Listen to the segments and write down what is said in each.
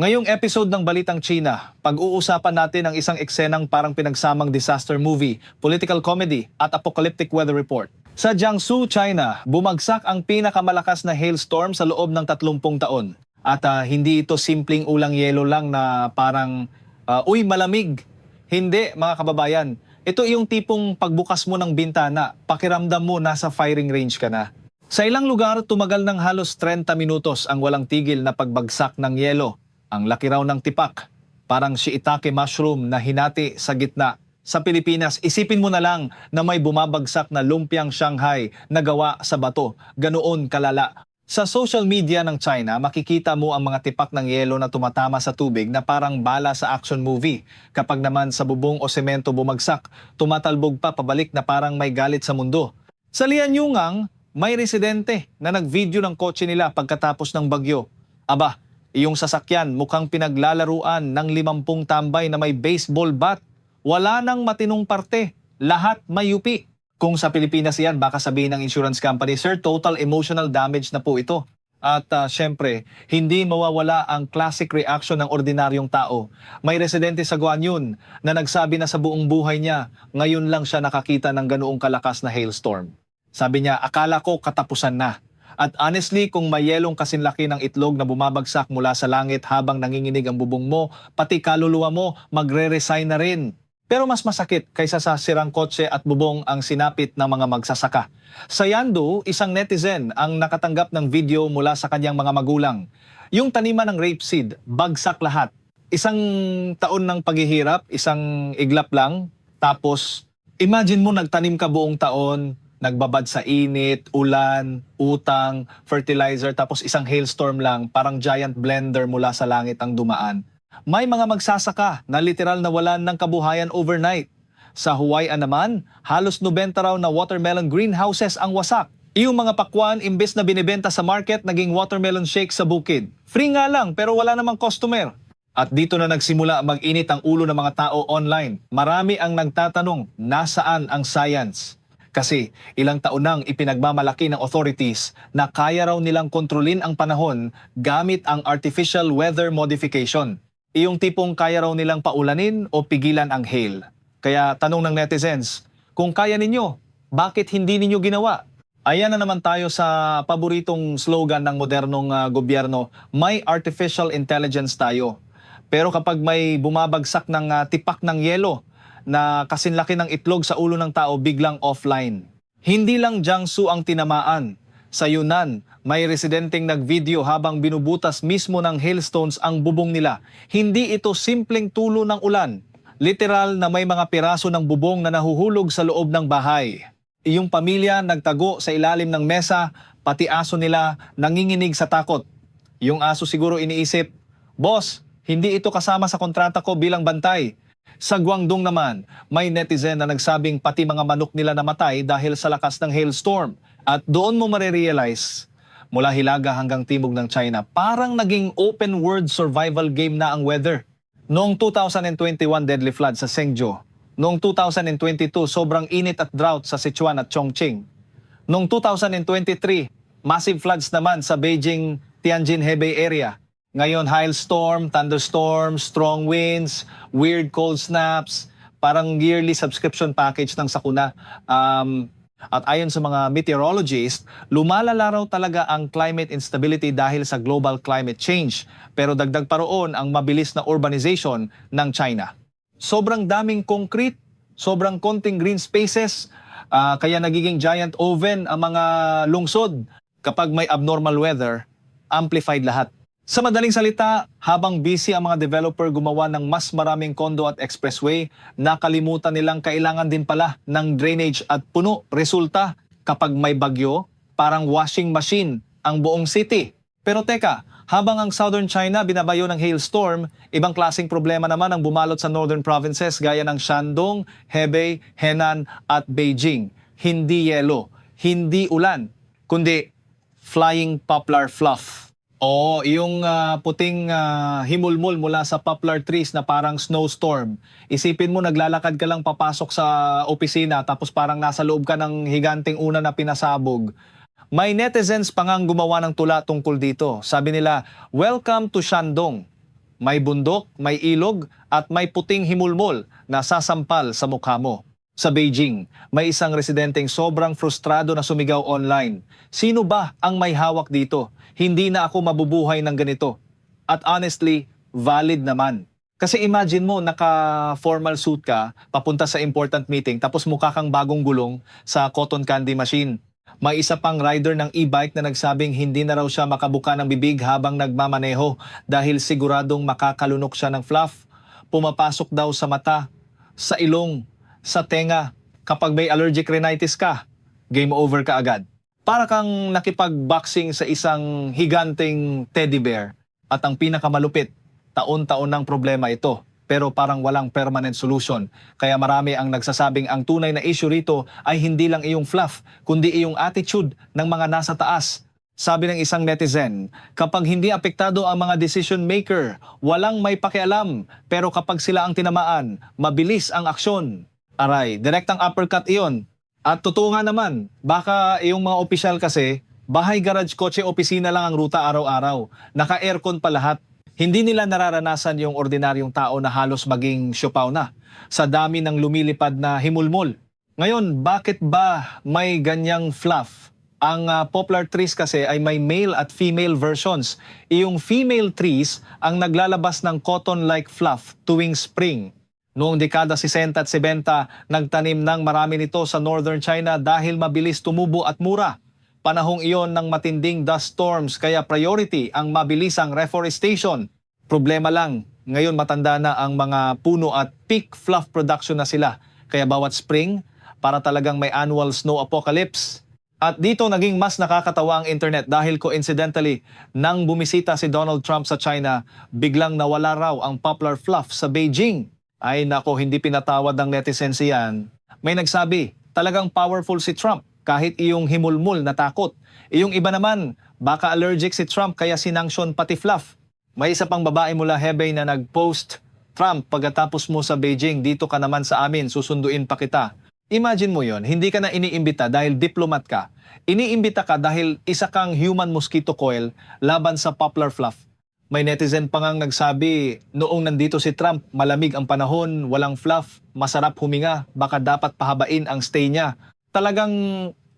Ngayong episode ng Balitang China, pag-uusapan natin ang isang eksenang parang pinagsamang disaster movie, political comedy at apocalyptic weather report. Sa Jiangsu, China, bumagsak ang pinakamalakas na hailstorm sa loob ng 30 taon. At hindi ito simpleng ulang yelo lang na parang, uy malamig. Hindi mga kababayan, ito yung tipong pagbukas mo ng bintana, pakiramdam mo nasa firing range ka na. Sa ilang lugar, tumagal ng halos 30 minutos ang walang tigil na pagbagsak ng yelo. Ang laki raw ng tipak, parang shiitake mushroom na hinati sa gitna. Sa Pilipinas, isipin mo na lang na may bumabagsak na lumpiang Shanghai na gawa sa bato, ganoon kalala. Sa social media ng China, makikita mo ang mga tipak ng yelo na tumatama sa tubig na parang bala sa action movie. Kapag naman sa bubong o semento bumagsak, tumatalbog pa pabalik na parang may galit sa mundo. Sa Lianyungang, may residente na nag-video ng kotse nila pagkatapos ng bagyo. Aba, iyong sasakyan mukhang pinaglalaruan ng 50 tambay na may baseball bat. Wala nang matinong parte, lahat may yupi. Kung sa Pilipinas yan, baka sabihin ng insurance company, "Sir, total emotional damage na po ito." At syempre, hindi mawawala ang classic reaction ng ordinaryong tao. May residente sa Guanyun na nagsabi na sa buong buhay niya, ngayon lang siya nakakita ng ganoong kalakas na hailstorm. Sabi niya, akala ko katapusan na. At honestly, kung may yelong kasinlaki ng itlog na bumabagsak mula sa langit habang nanginginig ang bubong mo, pati kaluluwa mo magre-resign na rin. Pero mas masakit kaysa sa sirang kotse at bubong ang sinapit ng mga magsasaka. Sa Yandu, isang netizen ang nakatanggap ng video mula sa kanyang mga magulang. Yung taniman ng rapeseed, bagsak lahat. Isang taon ng paghihirap, isang iglap lang. Tapos, imagine mo nagtanim ka buong taon, nagbabad sa init, ulan, utang, fertilizer, tapos isang hailstorm lang, parang giant blender mula sa langit ang dumaan. May mga magsasaka na literal nawalan ng kabuhayan overnight. Sa Hawaii naman, halos 90 raw na watermelon greenhouses ang wasak. Yung mga pakwan, imbes na binibenta sa market, naging watermelon shake sa bukid. Free nga lang, pero wala namang customer. At dito na nagsimula mag-init ang ulo ng mga tao online. Marami ang nagtatanong, nasaan ang science? Kasi ilang taon nang ipinagmamalaki ng authorities na kaya raw nilang kontrolin ang panahon gamit ang artificial weather modification. Iyong tipong kaya raw nilang paulanin o pigilan ang hail. Kaya tanong ng netizens, kung kaya ninyo, bakit hindi ninyo ginawa? Ayan na naman tayo sa paboritong slogan ng modernong gobyerno, may artificial intelligence tayo. Pero kapag may bumabagsak ng tipak ng yelo, na kasinlaki ng itlog sa ulo ng tao biglang offline. Hindi lang Jiangsu ang tinamaan. Sa Yunnan, may residenteng nag-video habang binubutas mismo ng hailstones ang bubong nila. Hindi ito simpleng tulo ng ulan. Literal na may mga piraso ng bubong na nahuhulog sa loob ng bahay. Iyong pamilya nagtago sa ilalim ng mesa, pati aso nila nanginginig sa takot. Yung aso siguro iniisip, "Boss, hindi ito kasama sa kontrata ko bilang bantay." Sa Guangdong naman, may netizen na nagsabing pati mga manok nila namatay dahil sa lakas ng hailstorm. At doon mo marirealize, mula Hilaga hanggang timog ng China, parang naging open world survival game na ang weather. Noong 2021 deadly flood sa Sengzhou. Noong 2022 sobrang init at drought sa Sichuan at Chongqing. Noong 2023, massive floods naman sa Beijing, Tianjin, Hebei area. Ngayon, hailstorm, thunderstorm, strong winds, weird cold snaps, parang yearly subscription package ng sakuna. At ayon sa mga meteorologists, lumalala raw talaga ang climate instability dahil sa global climate change. Pero dagdag pa roon ang mabilis na urbanization ng China. Sobrang daming concrete, sobrang konting green spaces, kaya nagiging giant oven ang mga lungsod. Kapag may abnormal weather, amplified lahat. Sa madaling salita, habang busy ang mga developer gumawa ng mas maraming kondo at expressway, nakalimutan nilang kailangan din pala ng drainage at puno. Resulta, kapag may bagyo, parang washing machine ang buong city. Pero teka, habang ang Southern China binabayo ng hailstorm, ibang klaseng problema naman ang bumalot sa northern provinces gaya ng Shandong, Hebei, Henan at Beijing. Hindi yelo, hindi ulan, kundi flying poplar fluff. Oo, yung puting himulmul mula sa poplar trees na parang snowstorm. Isipin mo, naglalakad ka lang papasok sa opisina tapos parang nasa loob ka ng higanting una na pinasabog. May netizens pa ngang gumawa ng tula tungkol dito. Sabi nila, "Welcome to Shandong." May bundok, may ilog, at may puting himulmol na sasampal sa mukha mo. Sa Beijing, may isang residenteng sobrang frustrado na sumigaw online. Sino ba ang may hawak dito? Hindi na ako mabubuhay ng ganito. At honestly, valid naman. Kasi imagine mo, naka-formal suit ka, papunta sa important meeting, tapos mukha kang bagong gulong sa cotton candy machine. May isa pang rider ng e-bike na nagsabing hindi na raw siya makabuka ng bibig habang nagmamaneho dahil siguradong makakalunok siya ng fluff. Pumapasok daw sa mata, sa ilong, sa tenga. Kapag may allergic rhinitis ka, game over ka agad. Para kang nakipag-boxing sa isang higanteng teddy bear. At ang pinakamalupit, taon-taon ng problema ito. Pero parang walang permanent solution. Kaya marami ang nagsasabing ang tunay na issue rito ay hindi lang iyong fluff, kundi iyong attitude ng mga nasa taas. Sabi ng isang netizen, kapag hindi apektado ang mga decision maker, walang may pakialam. Pero kapag sila ang tinamaan, mabilis ang aksyon. Aray, direktang uppercut iyon. At totoo nga naman, baka iyong mga opisyal kasi, bahay, garage, kotse, opisina lang ang ruta araw-araw. Naka-aircon pa lahat. Hindi nila nararanasan yung ordinaryong tao na halos maging siopaw na sa dami ng lumilipad na himulmol. Ngayon, bakit ba may ganyang fluff? Ang poplar trees kasi ay may male at female versions. Yung female trees ang naglalabas ng cotton-like fluff tuwing spring. Noong dekada 60 at 70, nagtanim ng marami nito sa northern China dahil mabilis tumubo at mura. Panahong iyon ng matinding dust storms kaya priority ang mabilisang reforestation. Problema lang, ngayon matanda na ang mga puno at peak fluff production na sila. Kaya bawat spring, para talagang may annual snow apocalypse. At dito naging mas nakakatawa ang internet dahil coincidentally, nang bumisita si Donald Trump sa China, biglang nawala raw ang poplar fluff sa Beijing. Ay nako, hindi pinatawad ng netizens yan. May nagsabi, talagang powerful si Trump. Kahit iyong himulmul natakot. Iyong iba naman, baka allergic si Trump kaya sinanksyon pati fluff. May isa pang babae mula Hebei na nag-post, Trump, pagkatapos mo sa Beijing, dito ka naman sa amin, susunduin pa kita. Imagine mo yon, hindi ka na iniimbita dahil diplomat ka. Iniimbita ka dahil isa kang human mosquito coil laban sa poplar fluff. May netizen pa ngang nagsabi, noong nandito si Trump, malamig ang panahon, walang fluff, masarap huminga, baka dapat pahabain ang stay niya. Talagang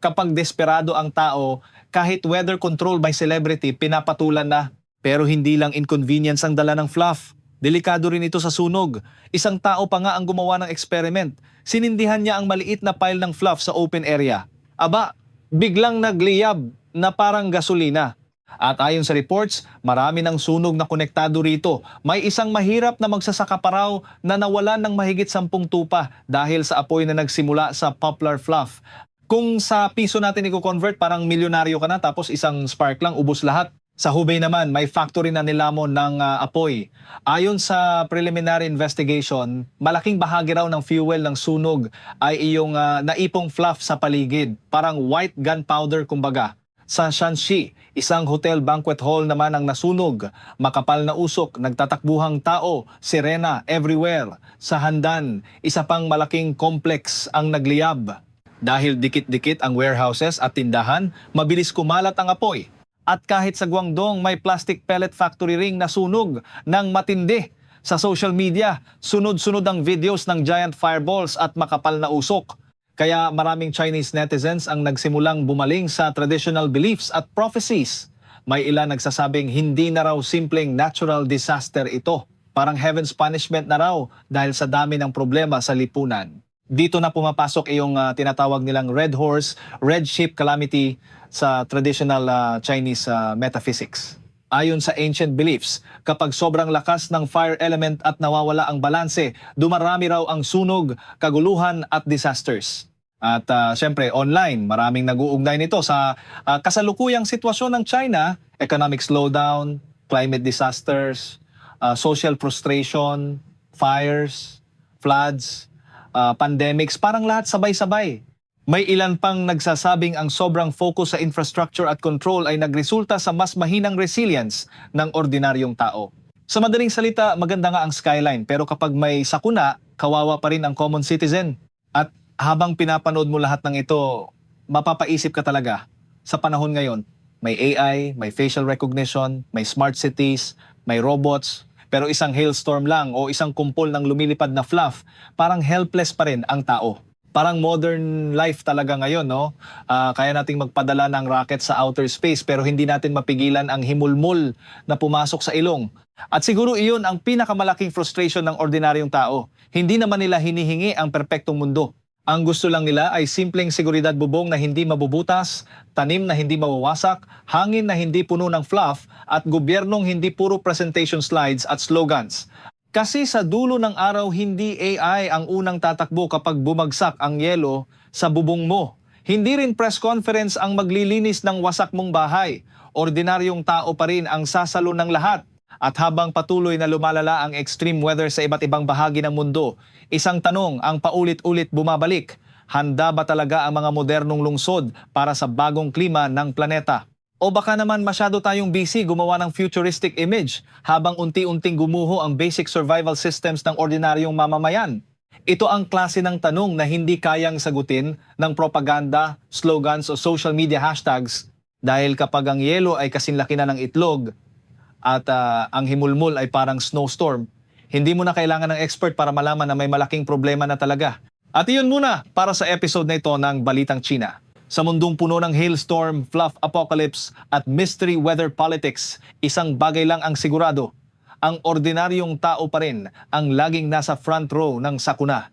kapag desperado ang tao, kahit weather control by celebrity, pinapatulan na. Pero hindi lang inconvenience ang dala ng fluff. Delikado rin ito sa sunog. Isang tao pa nga ang gumawa ng experiment. Sinindihan niya ang maliit na pile ng fluff sa open area. Aba, biglang nagliyab na parang gasolina. At ayon sa reports, marami ng sunog na konektado rito. May isang mahirap na magsasaka pa raw na nawalan ng mahigit 10 tupa dahil sa apoy na nagsimula sa poplar fluff. Kung sa piso natin i-convert, parang milyonaryo ka na tapos isang spark lang, ubos lahat. Sa Hubei naman, may factory na nilamon ng apoy. Ayon sa preliminary investigation, malaking bahagi raw ng fuel ng sunog ay iyong naipong fluff sa paligid. Parang white gunpowder kumbaga. Sa Shanxi, isang hotel banquet hall naman ang nasunog. Makapal na usok, nagtatakbuhang tao, sirena everywhere. Sa Handan, isa pang malaking complex ang nagliyab. Dahil dikit-dikit ang warehouses at tindahan, mabilis kumalat ang apoy. At kahit sa Guangdong, may plastic pellet factory ring na sunog ng matindi. Sa social media, sunod-sunod ang videos ng giant fireballs at makapal na usok. Kaya maraming Chinese netizens ang nagsimulang bumaling sa traditional beliefs at prophecies. May ilan nagsasabing hindi na raw simpleng natural disaster ito. Parang heaven's punishment na raw dahil sa dami ng problema sa lipunan. Dito na pumapasok yung tinatawag nilang red horse, red sheep calamity sa traditional Chinese metaphysics. Ayon sa ancient beliefs, kapag sobrang lakas ng fire element at nawawala ang balanse, dumarami raw ang sunog, kaguluhan at disasters. At syempre, online, maraming nag-uugnay nito sa kasalukuyang sitwasyon ng China, economic slowdown, climate disasters, social frustration, fires, floods, pandemics, parang lahat sabay-sabay. May ilan pang nagsasabing ang sobrang focus sa infrastructure at control ay nagresulta sa mas mahinang resilience ng ordinaryong tao. Sa madaling salita, maganda nga ang skyline, pero kapag may sakuna, kawawa pa rin ang common citizen. At habang pinapanood mo lahat ng ito, mapapaisip ka talaga. Sa panahon ngayon, may AI, may facial recognition, may smart cities, may robots, Pero isang hailstorm lang o isang kumpol ng lumilipad na fluff, parang helpless pa rin ang tao. Parang modern life talaga ngayon, no? Kaya nating magpadala ng rocket sa outer space pero hindi natin mapigilan ang himulmol na pumasok sa ilong. At siguro iyon ang pinakamalaking frustration ng ordinaryong tao. Hindi naman nila hinihingi ang perpektong mundo. Ang gusto lang nila ay simpleng seguridad bubong na hindi mabubutas, tanim na hindi mawawasak, hangin na hindi puno ng fluff, at gobyernong hindi puro presentation slides at slogans. Kasi sa dulo ng araw, hindi AI ang unang tatakbo kapag bumagsak ang yelo sa bubong mo. Hindi rin press conference ang maglilinis ng wasak mong bahay. Ordinaryong tao pa rin ang sasalo ng lahat. At habang patuloy na lumalala ang extreme weather sa iba't ibang bahagi ng mundo, isang tanong ang paulit-ulit bumabalik. Handa ba talaga ang mga modernong lungsod para sa bagong klima ng planeta? O baka naman masyado tayong busy gumawa ng futuristic image habang unti-unting gumuho ang basic survival systems ng ordinaryong mamamayan? Ito ang klase ng tanong na hindi kayang sagutin ng propaganda, slogans o social media hashtags dahil kapag ang yelo ay kasinlaki na ng itlog, at ang himulmol ay parang snowstorm, hindi mo na kailangan ng expert para malaman na may malaking problema na talaga. At iyon muna para sa episode na ito ng Balitang China. Sa mundong puno ng hailstorm, fluff apocalypse at mystery weather politics, isang bagay lang ang sigurado. Ang ordinaryong tao pa rin ang laging nasa front row ng sakuna.